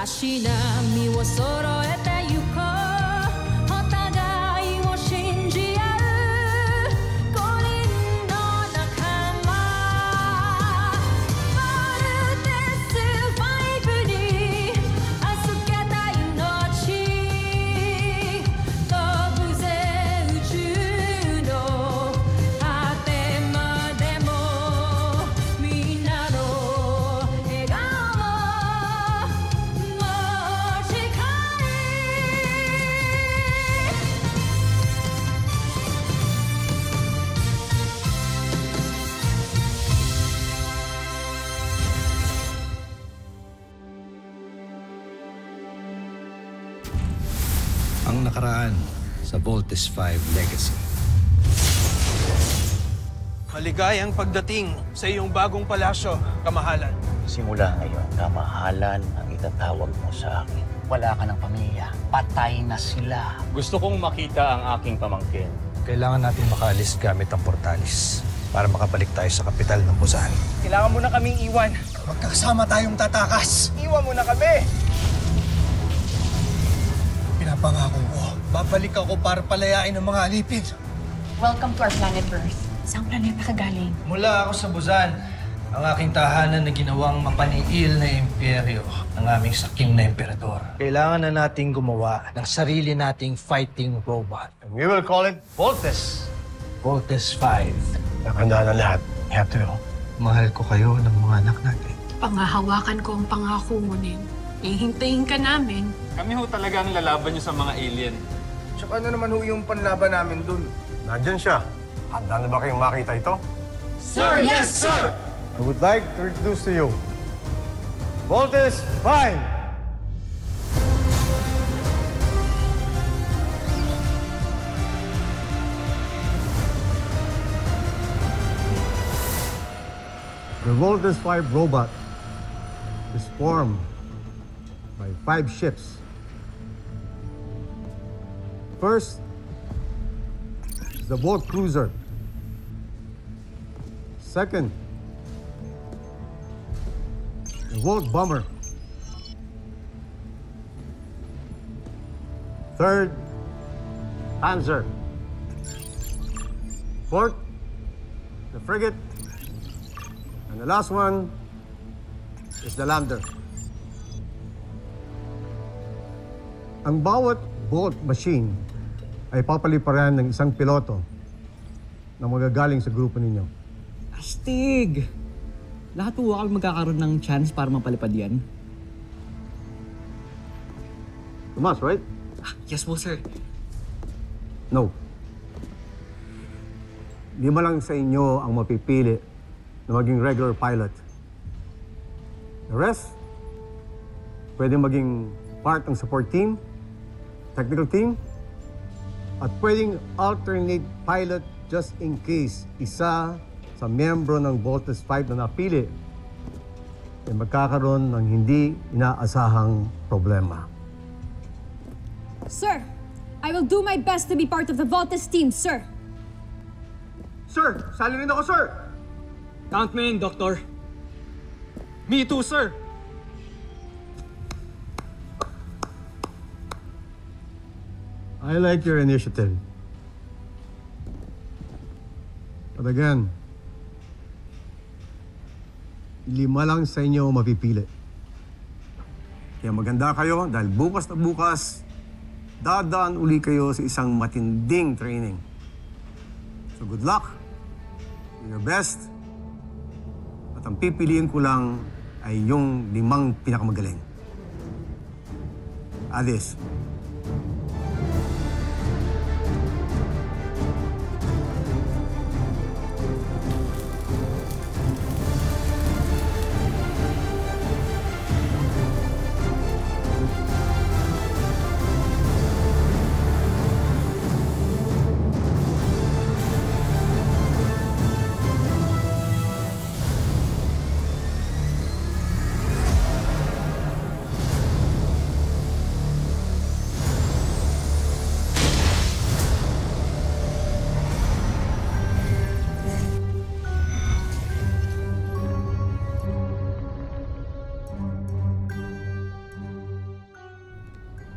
足並みを揃えてゆこうお互いを信じ合う五輪の仲間ボルテス5に預けた命飛ぶぜ宇宙の果てまでもみんなの笑顔Ang nakaraan sa Voltes 5 Legacy. Maligayang pagdating sa iyong bagong palasyo, kamahalan. Simula ngayon, kamahalan ang itatawag mo sa akin. Wala ka ng pamilya. Patay na sila. Gusto kong makita ang aking pamangkin. Kailangan natin makaalis gamit ang portalis para makabalik tayo sa kapital ng Busan. Kailangan mo na kaming iwan. Magkakasama tayong tatakas. Iwan mo na kami! Pinapangako ko, babalik ako para palayain ang mga alipin. Welcome to our planet Earth. Saan planeta ka galing? Mula ako sa Busan, ang aking tahanan na ginawang mapaniil na imperyo ng aming sakim na emperador. Kailangan na nating gumawa ng sarili nating fighting robot. And we will call it Voltes. Voltes 5. Nakanda na lahat. You have to go. Mahal ko kayo ng mga anak natin. Pangahawakan ko ang pangako mo, Nen. Ihintayin ka namin. Kami ho talaga ang lalaban niyo sa mga alien. Tsaka ano naman ho yung panlaban namin dun? Nandyan siya. Handa na ba kayong makita ito? Sir! Yes, sir! I would like to introduce to you Voltes 5! The Voltes 5 robot is formed by 5 ships. First is the Volt Cruiser. Second, the Volt Bomber. Third, Panzer. Fourth, the Frigate. And the last one is the Lander. Ang bawat Volt machine ay papaliparan ng isang piloto na magagaling sa grupo ninyo. Astig! Lahat po kami magkakaroon ng chance para mapalipad yan. Tomas, right? Yes po, sir. No. 5 lang sa inyo ang mapipili na maging regular pilot. The rest, pwede maging part ng support team, technical team, at pwedeng alternate pilot just in case isa sa miyembro ng Voltes 5 na napili ay magkakaroon ng hindi inaasahang problema. Sir, I will do my best to be part of the Voltes team, sir. Sir, sali rin ako, sir! Count me in, Doctor. Me too, sir! I like your initiative. But again, 5 lang sa inyo mapipili. Kaya maganda kayo dahil bukas na bukas, dadaan uli kayo sa isang matinding training. So good luck, do your best, at ang pipiliin ko lang ay yung 5 pinakamagaling. Adis.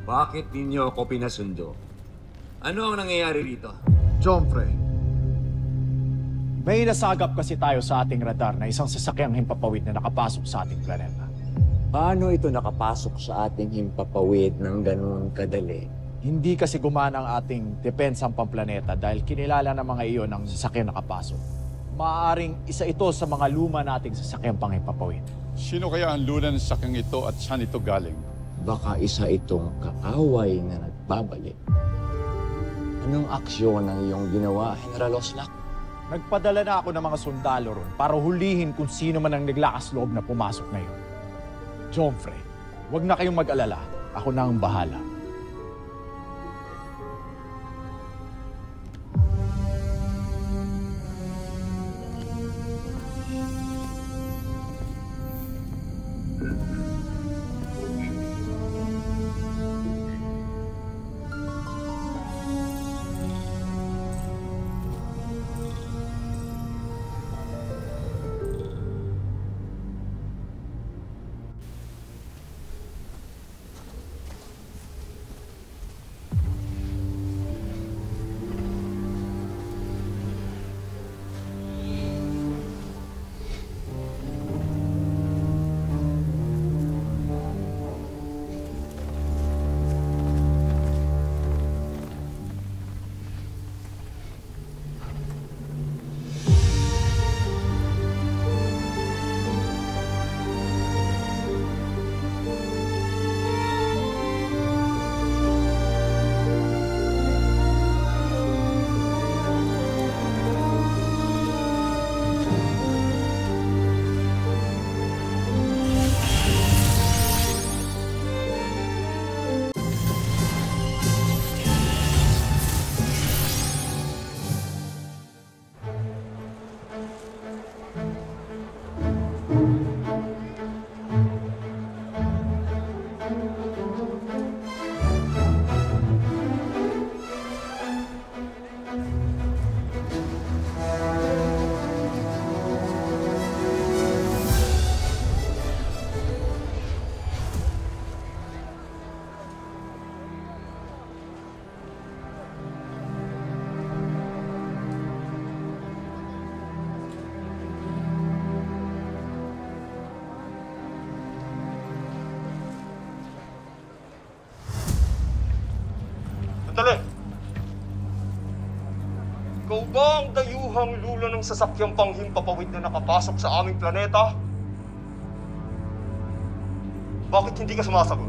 Bakit ninyo ako pinasundo? Ano ang nangyayari rito? Jomfrey, may nasagap kasi tayo sa ating radar na isang sasakyang himpapawid na nakapasok sa ating planeta. Paano ito nakapasok sa ating himpapawid ng ganoon kadali? Hindi kasi gumana ang ating depensang pamplaneta dahil kinilala ng mga iyon ang sasakyang nakapasok. Maaaring isa ito sa mga luma nating sasakyang panghimpapawid. Sino kaya ang luna ng sakyang ito at saan ito galing? Baka isa itong kaaway na nagbabalik. Anong aksyon ang iyong ginawa, General Oslak? Nagpadala na ako ng mga sundalo ron para hulihin kung sino man ang naglakas loob na pumasok na yun. Jomfrey, huwag na kayong mag-alala. Ako na ang bahala. Sandali! Ikaw ba ang dayuhang lula ng sasakyang panghimpapawid na nakapasok sa aming planeta? Bakit hindi ka sumasagot?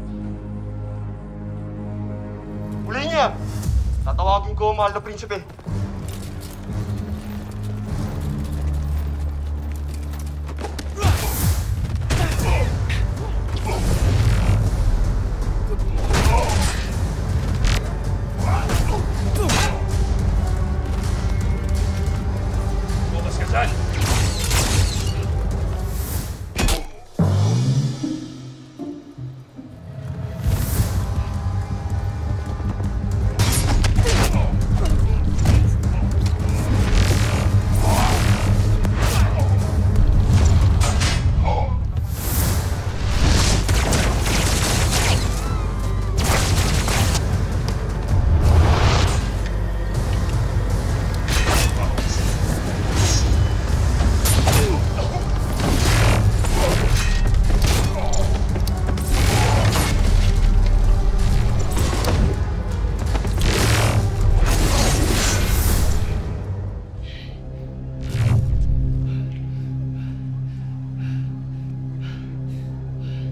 Huli niya! Tatawagin ko ang mahal na prinsipe.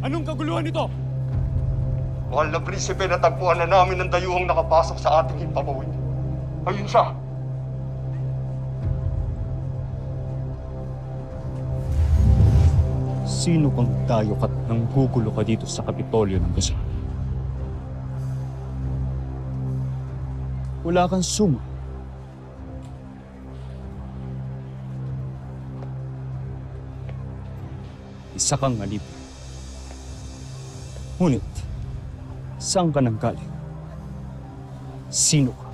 Anong kaguluhan ito? Mahal na prinsipe, natagpuan na namin ang dayuhang nakapasok sa ating himpapawid. Ayun siya! Sino kang tayo at nanggugulo ka dito sa Kapitolyo ng Luzon? Wala kang suma. Isa kang alipin. Ngunit, saan ka nang galing? Sino ka?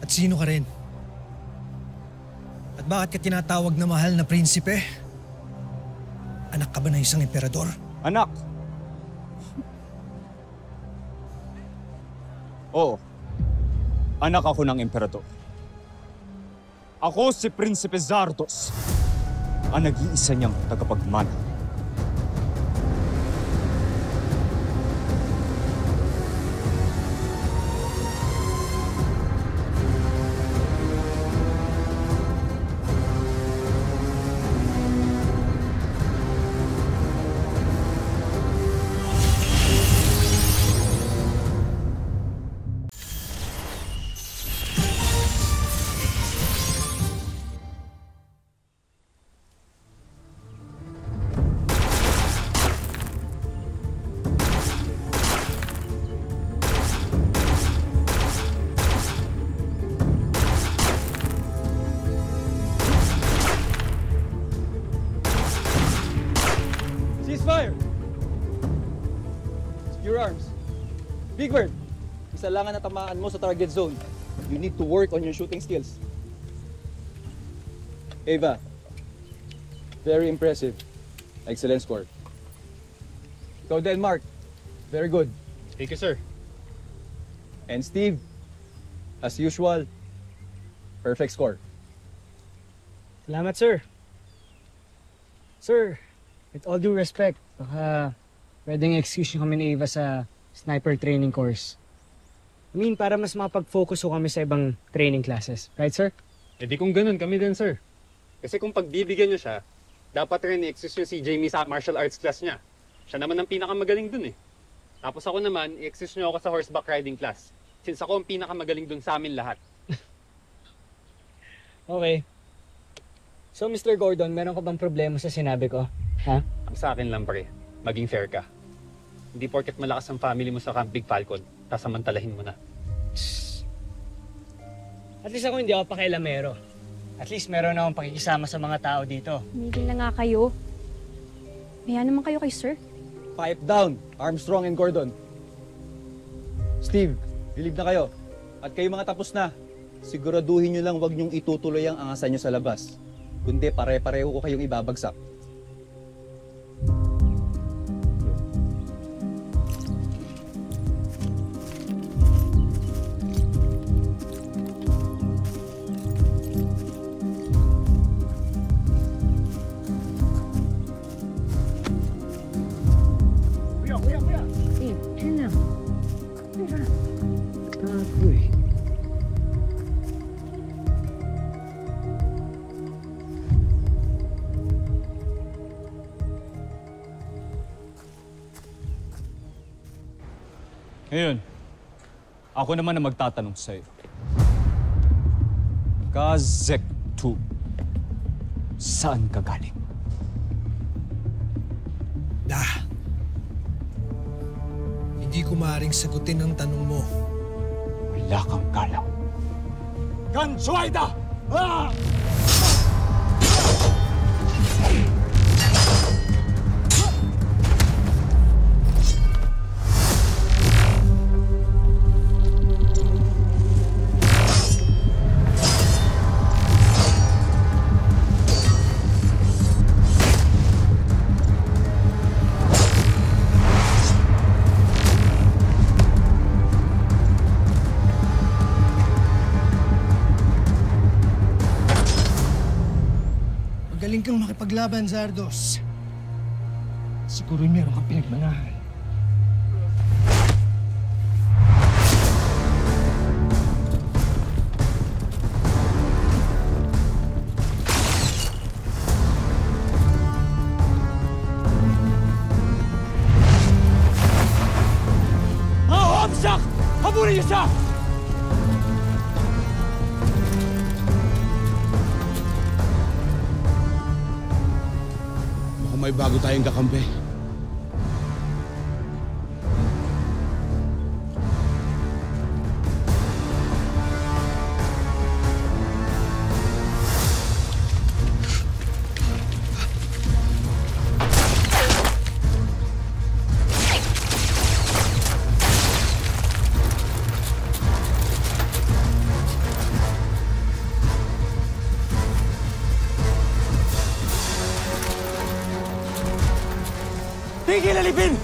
At sino ka rin? At bakit ka tinatawag na mahal na prinsipe? Anak ka ba ng isang emperador? Anak! Oo. Anak ako ng emperador. Ako si Prinsipe Zardos, ang nag-iisa niyang tagapagmana. Ceasefire! Secure arms. Big Bird, isa lang ang natamaan mo sa target zone. You need to work on your shooting skills. Ava, very impressive. Excellent score. Ikaw, Denmark, very good. Thank you, sir. And Steve, as usual, perfect score. Salamat, sir. Sir, with all due respect, baka pwedeng excuse nyo kami ni Ava sa sniper training course. I mean, para mas makapag-focus ko kami sa ibang training classes. Right, sir? Eh di kung ganun, kami din, sir. Kasi kung pagbibigyan nyo siya, dapat rin i-excuse nyo si Jamie sa martial arts class niya. Siya naman ang pinakamagaling dun eh. Tapos ako naman, i-excuse nyo ako sa horseback riding class. Since ako ang pinakamagaling dun sa amin lahat. Okay. So, Mr. Gordon, meron ka bang problema sa sinabi ko? Ha? Ang sa akin lang, pre, maging fair ka. Hindi porket malakas ang family mo sa Camp Big Falcon, sasamantalahin mo na. At least ako hindi ako pakialamero. At least meron akong pakikisama sa mga tao dito. Tumigil na nga kayo. Maya naman kayo kay sir. Pipe down, Armstrong and Gordon. Steve, relieve na kayo. At kayo mga tapos na. Siguraduhin nyo lang huwag nyong itutuloy ang angasan nyo sa labas. Kundi pare-pareho ko kayong ibabagsak. Ngayon, ako naman ang magtatanong sa'yo. Kazek 2, saan ka galing? Hindi ko maaaring sagutin ang tanong mo. Wala kang galang. Gansuaida! Ah! Magaling kang makipaglaban, Zardos. Siguro meron kang pinagmanahan. Hamsak! Habulin niyo siya! May bago tayong kakampi. Tigil alipin!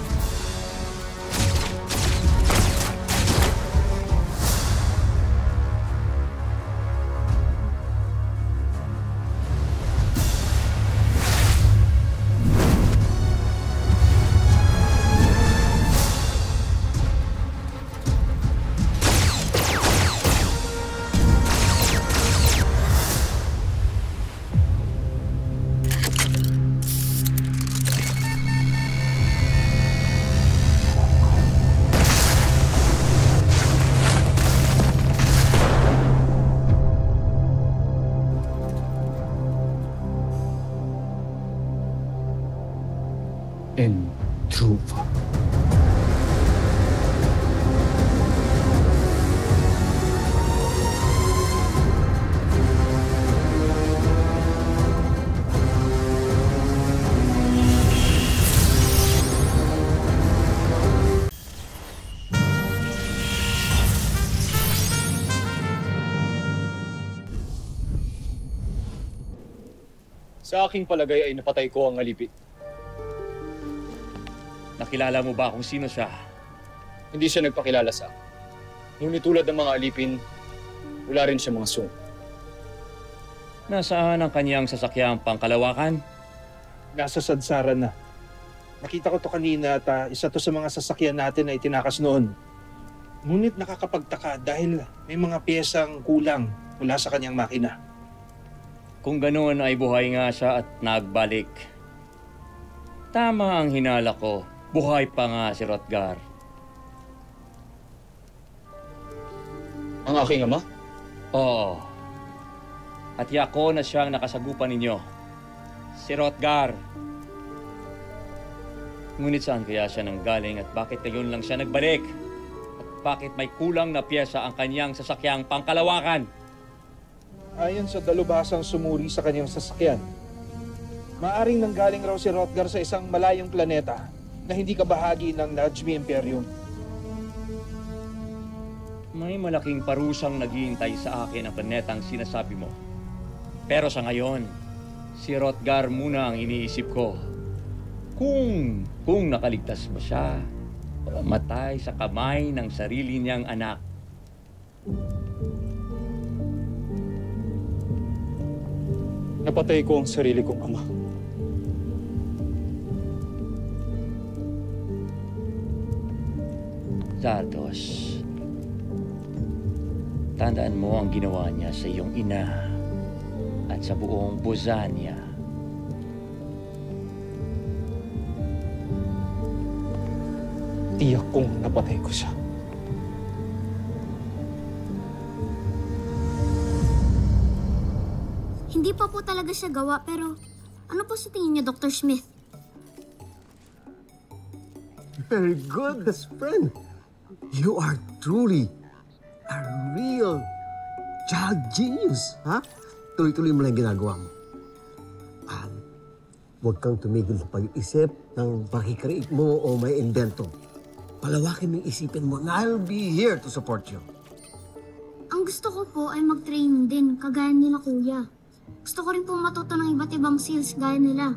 Entruva. Sa aking palagay ay napatay ko ang alipin. Nakilala mo ba kung sino siya? Hindi siya nagpakilala sa akin. Ngunit tulad ng mga alipin, wala rin siya mga sung. Nasaan ang kanyang sasakyang pangkalawakan? Nasa sadsaran na. Nakita ko to kanina at isa to sa mga sasakyan natin na itinakas noon. Ngunit nakakapagtaka dahil may mga piyesang kulang mula sa kanyang makina. Kung ganoon ay buhay nga siya at nagbalik. Tama ang hinala ko. Buhay pa nga si Rotgar. Ang aking ama? Oo. At yako na siyang nakasagupan ninyo. Si Rotgar. Ngunit saan kaya siya nanggaling at bakit ngayon lang siya nagbalik? At bakit may kulang na piyesa ang kanyang sasakyang pangkalawakan? Ayon sa dalubhasang sumuri sa kanyang sasakyan, maaring nanggaling raw si Rotgar sa isang malayong planeta na hindi kabahagi ng Najmi Imperium. May malaking parusang naghihintay sa akin ang planetang sinasabi mo. Pero sa ngayon, si Rotgar muna ang iniisip ko. Kung nakaligtas ba siya, o matay sa kamay ng sarili niyang anak. Napatay ko ang sarili kong ama. Zardos, tandaan mo ang ginawa niya sa iyong ina at sa buong Bozania. Tiyak kong napatay ko siya. Hindi pa po talaga siya gawa, pero ano po sa tingin niyo, Dr. Smith? Very good, best friend. You are truly a real child genius, ha? Tuloy-tuloy mo lang ginagawa mo. Huwag kang tumigil sa pag-isip ng pakikreate mo o may invento. Palawakin mo yung isipin mo na I'll be here to support you. Ang gusto ko po ay mag-training din, kagaya nila kuya. Gusto ko rin po matuto ng iba't ibang skills gaya nila.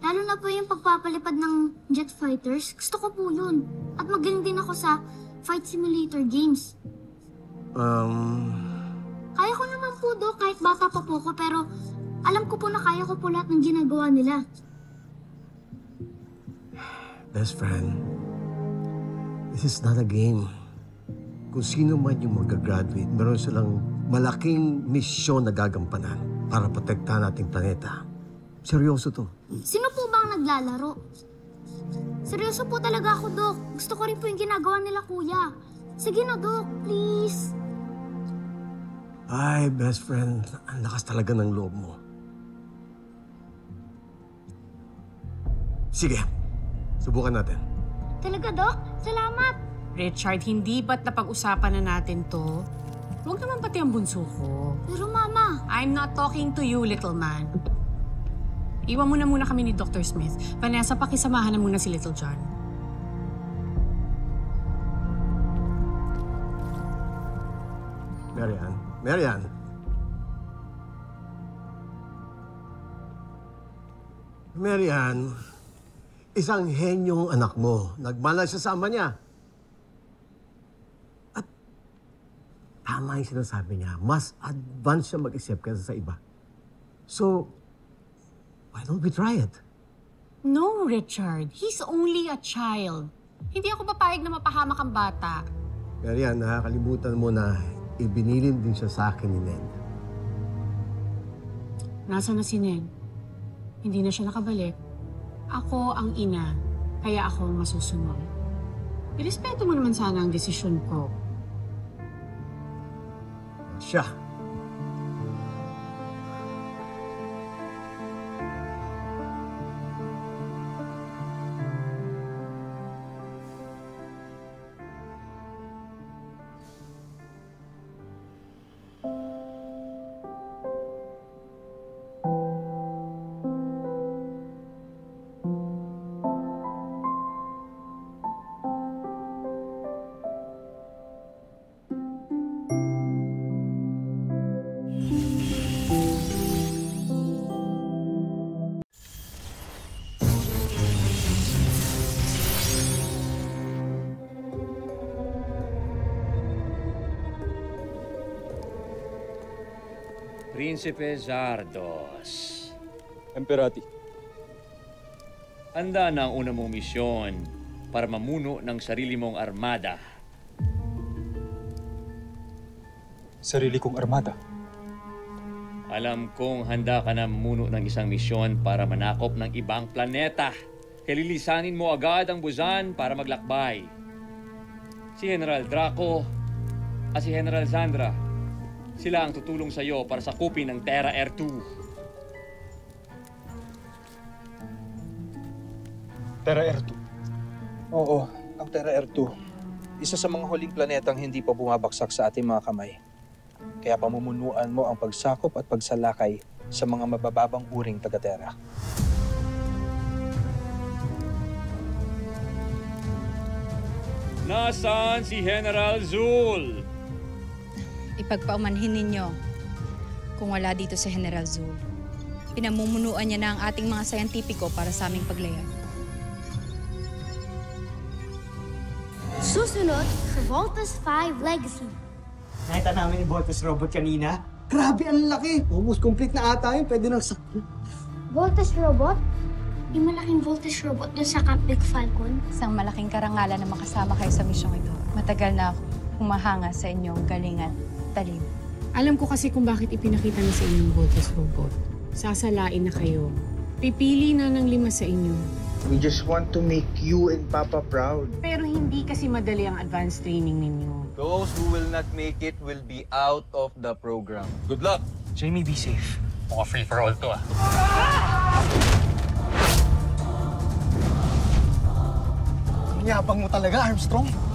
Lalo na po yung pagpapalipad ng jet fighters, gusto ko po yun. At magaling din ako sa fight simulator games. Kaya ko naman po, Dok, kahit bata pa po ko, pero alam ko po na kaya ko po lahat ng ginagawa nila. Best friend, this is not a game. Kung sino man yung mag-graduate, meron silang malaking misyon na gagampanan para protektahan ating planeta. Seryoso to. Sino po ba ang naglalaro? Seryoso po talaga ako, Dok. Gusto ko rin po yung ginagawa nila, kuya. Sige na, Dok. Please. Ay, best friend, ang lakas talaga ng loob mo. Sige, subukan natin. Talaga, Dok? Salamat. Richard, hindi ba't napag-usapan na natin to? Huwag naman pati ang bunso ko. Pero, Mama. I'm not talking to you, little man. Iwan mo na muna kami ni Dr. Smith. Vanessa, pakisamahan na muna si Little John. Marian. Marian, Isang henyong anak mo. Nagmana siya sa ama niya. At tama yung sinasabi niya. Mas advance siya mag-isip kaysa sa iba. So, why don't we try it? No, Richard. He's only a child. Hindi ako papayag na mapahamak ang bata. Pero yan, nakakalimutan mo na ibinilin din siya sa akin ni Ned. Nasaan na si Ned? Hindi na siya nakabalik. Ako ang ina, kaya ako ang masusunod. Irespeto mo naman sana ang desisyon ko. Siya. Prinsipe Zardos. Emperati. Handa na ang una mong misyon para mamuno ng sarili mong armada. Sarili kong armada? Alam kong handa ka na mamuno ng isang misyon para manakop ng ibang planeta. Kalilisanin mo agad ang Busan para maglakbay. Si General Draco at si General Zandra, sila ang tutulong sa iyo para sakupin ang Terra Air 2. Terra Air 2? Oo, ang Terra Air 2. Isa sa mga huling planetang hindi pa bumabaksak sa ating mga kamay. Kaya pamumunuan mo ang pagsakop at pagsalakay sa mga mabababang uring taga-Terra. Nasaan si General Zul? Ipagpaumanhin ninyo kung wala dito si General Zul. Pinamumunuan niya na ang ating mga sayantipiko para sa aming paglayag. Susunod sa Voltus 5 Legacy. Nakita namin yung Voltus robot kanina. Grabe, ang laki! Almost complete na ata yun. Pwede nang sakto. Voltus robot? Yung malaking Voltus robot doon sa Camp Big Falcon? Isang malaking karangalan na makasama kayo sa misyong ito. Matagal na ako humahanga sa inyong galingan. Talib. Alam ko kasi kung bakit ipinakita na sa inyo yung Voltus robot. Sasalain na kayo. Pipili na ng 5 sa inyo. We just want to make you and Papa proud. Pero hindi kasi madali ang advanced training ninyo. Those who will not make it will be out of the program. Good luck! Jamie, be safe. Mukhang free for all to Yabang mo talaga, Armstrong.